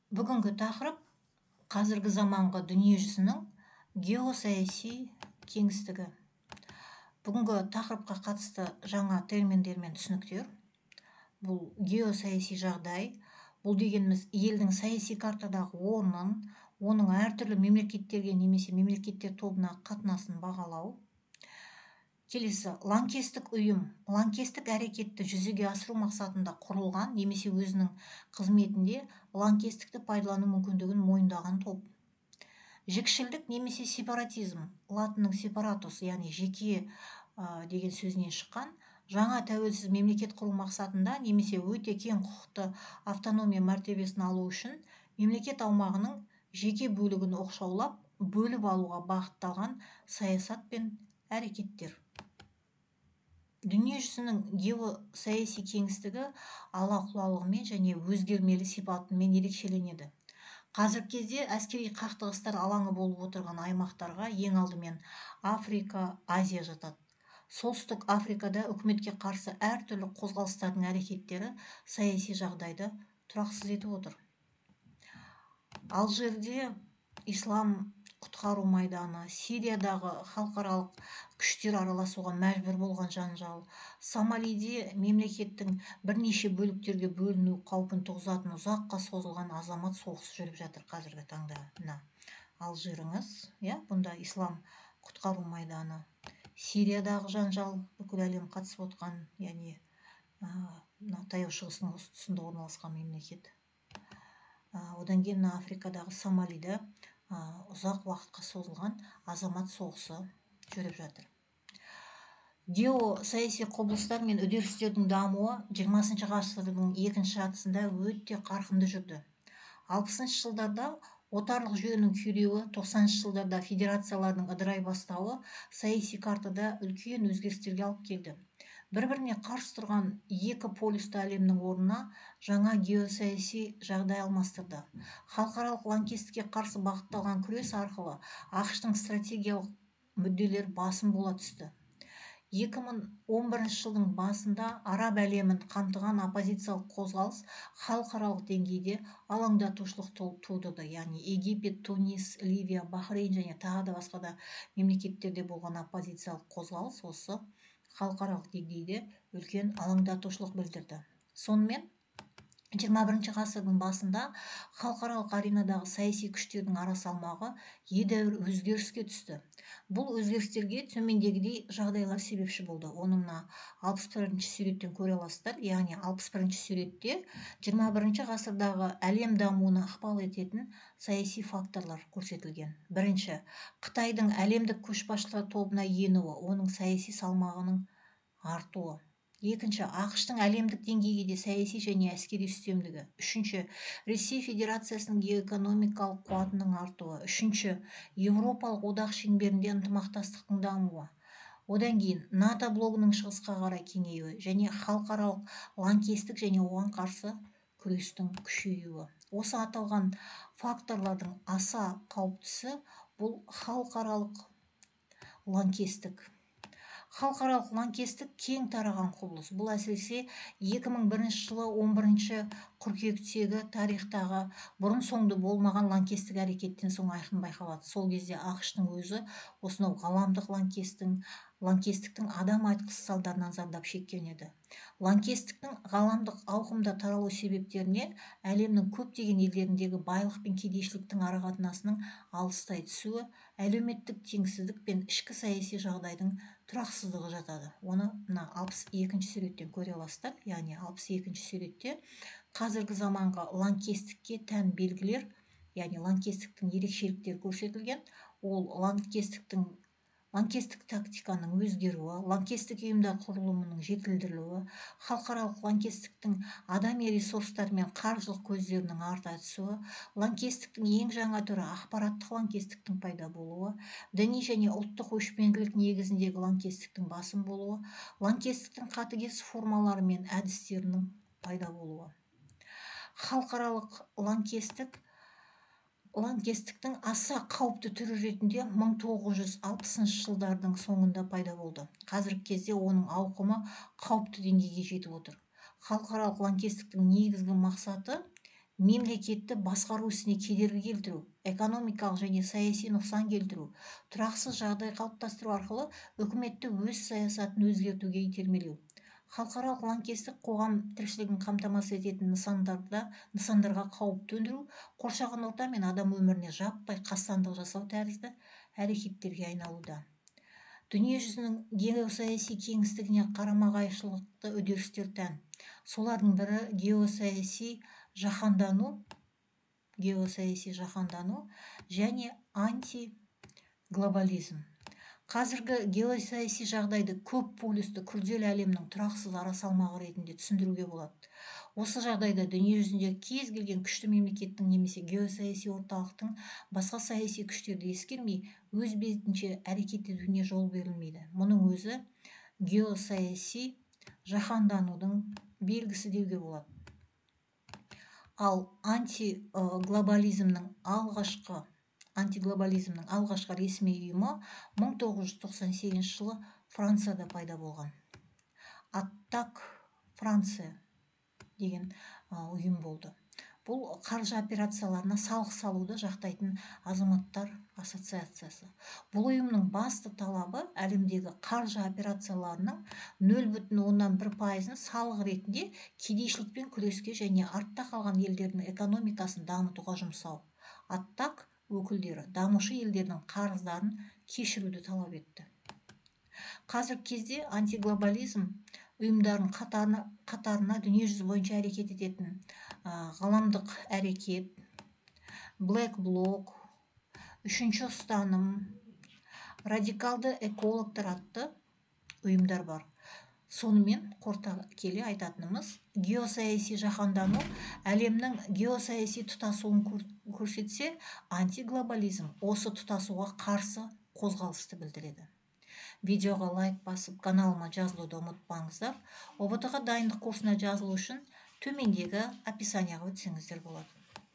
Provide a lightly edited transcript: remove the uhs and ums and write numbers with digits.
Бүгінгі тақырып қазіргі заманғы дүниежүзінің геосаяси кеңістігі. Бүгінгі тақырыпқа қатысты жаңа терминдер мен түсініктер. Бұл геосаяси жағдай, бұл дегеніміз елдің саяси картадағы орнын, оның әртүрлі мемлекеттерге немесе мемлекеттер тобына қатынасын бағалау. Келесі, лаңкестік ұйым, лаңкестік әрекетті жүзеге асыру мақсатында құрылған немесе өзінің қызметінде лаңкестікті пайдалану мүмкіндігін мойындаған топ. Жікшілдік немесе сепаратизм, латынның сепаратус, яғни жеке деген сөзінен шыққан, жаңа тәуелсіз мемлекет құру мақсатында немесе өте кең құқықты автономия мәртебесін алу үшін мемлекет аумағының жеке бөлігін оқшаулап, бөліп алуға бағытталған саясат пен әрекеттер. Дүниежүзінің геосаяси кеңістігі ала-құлалығымен және өзгермелі сипатымен ерекшеленеді. Қазіргі кезде әскери қақтығыстар алаңы болып отырған аймақтарға ең алдымен Африка, Азия жатады. Солтүстік Африкада үкіметке қарсы әртүрлі қозғалыстардың әрекеттері саяси жағдайды тұрақсыз етіп отыр. Алжирде ислам құтқару майданы, Сириядағы халықаралық күштер араласуға мәжбүр болған жанжал, Сомалиде мемлекеттің бірнеше бөліктерге бөліну қаупін туғызатын ұзаққа созылған азамат соғысы жүріп жатыр қазіргі таңда. Алжиріңіз, бұнда ислам құтқару майданы, Сириядағы жанжал, бүкіл әлем қатысып отқан, яғни таяу шығыстың тұсында орналасқан мемлекет. Одан кейін Африкадағы Сомалида ұзақ уақытқа созылған азамат соғысы жүріп жатыр. Геосаяси құбылыстар мен үдерістердің дамуы 20 ғасырдың екінші жартысында өте қарқынды жүрді. 60 жылдарда отарлық жүйенің күйреуі, 90 жылдарда федерациялардың ыдырай бастауы саяси картада үлкен өзгерістерге алып келді. Бір-біріне қарсы тұрған екі полюсті әлемнің орнына жаңа геосаяси жағдай алмастырды. Халықаралық лаңкестікке қарсы бағытталған күрес арқылы ақш-тың стратегиялық мүдделер басым бола түсті. 2011 жылдың басында араб әлемін қамтыған оппозициялық қозғалыс халықаралық деңгейде алаңдатушылық тудырды. Яғни Египет, Тунис, Ливия, Бахрейн және тағы да басқа да мемлекеттерде болған оппозициялық қозғалыс осы халықаралық деңгейде үлкен алаңдатушылық білдірді. Сонымен 21 ғасырдың басында халықаралық аренадағы саяси күштердің ара салмағы едәуір өзгеріске түсті. Бұл өзгерістерге төмендегідей жағдайлар себепші болды. Оны мына 61-ші суреттен көре аласыздар. Яғни 61-ші суретте 21 ғасырдағы әлем дамуына ықпал ететін саяси факторлар көрсетілген. Бірінші, Қытайдың әлемдік көшбасшылар тобына енуі, оның саяси салмағының артуы. Екінші, ақш-тың әлемдік деңгейге де саяси және әскери үстемдігі. Үшінші, Ресей Федерациясының геоэкономикалық қуатының артуы. Үшінші, Еуропалық одақ шеңберінде ынтымақтастықтың дамуы. Одан кейін НАТО блогының шығысқа қарай кеңеюі және халықаралық лаңкестік және оған қарсы күрестің күшеюі. Осы аталған факторлардың аса қауіптісі бұл халықаралық лаңкестік. Халықаралық лаңкестік кең тараған құбылыс. Бұл әсіресе 2001 жылы 11 қыркүйектегі тарихтағы бұрын соңды болмаған лаңкестік әрекеттен соң айқын байқалады. Сол кезде ақш-тың өзі осынау ғаламдық лаңкестіктің адам айтқысыз салдарынан зардап шеккен еді. Лаңкестіктің ғаламдық ауқымда таралу себептеріне әлемнің көптеген елдеріндегі байлық пен кедейшіліктің арақатынасының алыстай түсуі, әлеуметтік теңсіздік пен ішкі саяси жағдайдың тұрақсыздығы жатады. Оны мына 62-ші суреттен көре аласыздар. Яғни 62-ші суретте қазіргі заманғы лаңкестікке тән белгілер, яғни лаңкестіктің ерекшеліктері көрсетілген. Ол лаңкестік тактиканың өзгеруі, лаңкестік ұйымдар құрылымының жетілдірілуі, халықаралық лаңкестіктің адами ресурстар мен қаржылық көздерінің арта түсуі, лаңкестіктің ең жаңа түрі ақпараттық лаңкестіктің пайда болуы, діни және ұлттық өшпенділік негізіндегі лаңкестіктің басым болуы, лаңкестіктің қатыгез формалары мен әдістерінің пайда болуы. Халықаралық лаңкестіктің аса қауіпті түрі ретінде 1960 жылдардың соңында пайда болды. Қазіргі кезде оның ауқымы қауіпті деңгейге жетіп отыр. Халықаралық лаңкестіктің негізгі мақсаты мемлекетті басқару ісіне кедергі келтіру, экономикалық және саяси нұқсан келтіру, тұрақсыз жағдай қалыптастыру арқылы үкіметті өз саясатын өзгертуге итермелеу, халықаралық лаңкестік қоғам тіршілігін қамтамасыз ететін нысандарға қауіп төндіру, қоршаған орта мен адам өміріне жаппай қастандық жасау тәрізді әрекеттерге айналуда. Дүниежүзінің геосаяси кеңістігіне қарама-қайшылықты үдерістер тән. Солардың бірі геосаяси жаһандану және антиглобализм. Қазіргі геосаяси жағдайды көп полюсті күрделі әлемнің тұрақсыз ара салмағы ретінде түсіндіруге болады. Осы жағдайда дүниежүзіндегі кез келген күшті мемлекеттің немесе геосаяси орталықтың басқа саяси күштерді ескермей өз бетінше әрекет етуіне жол берілмейді. Мұның өзі геосаяси жаһанданудың белгісі деуге болады. Ал антиглобализмнің алғашқы ресми ұйымы 1998 жылы Францияда пайда болған. Аттак Франция деген ұйым болды. Бұл қаржы операцияларына салық салуды жақтайтын азаматтар ассоциациясы. Бұл ұйымның басты талабы әлемдегі қаржы операцияларының 0,1% салық ретінде кедейшілікпен күреске және артта қалған елдердің экономикасын дамытуға жұмсау. Аттак өкілдері дамушы елдердің қарыздарын кешіруді талап етті. Қазіргі кезде антиглобализм ұйымдардың қатарына дүниежүзі бойынша әрекет ететін ғаламдық әрекет, Black Bloc, үшінші ұстаным, радикалды экологтар атты ұйымдар бар. Сонымен қорыта келе айтатынымыз, геосаяси жаһандану әлемнің геосаяси тұтасуын көрсетсе, антиглобализм осы тұтасуға қарсы қозғалысты білдіреді. Видеоға лайк басып, каналыма жазылуды ұмытпаңыздар. ОБТ-ға дайындық курсына жазылу үшін төмендегі описанияға өтсеңіздер болады.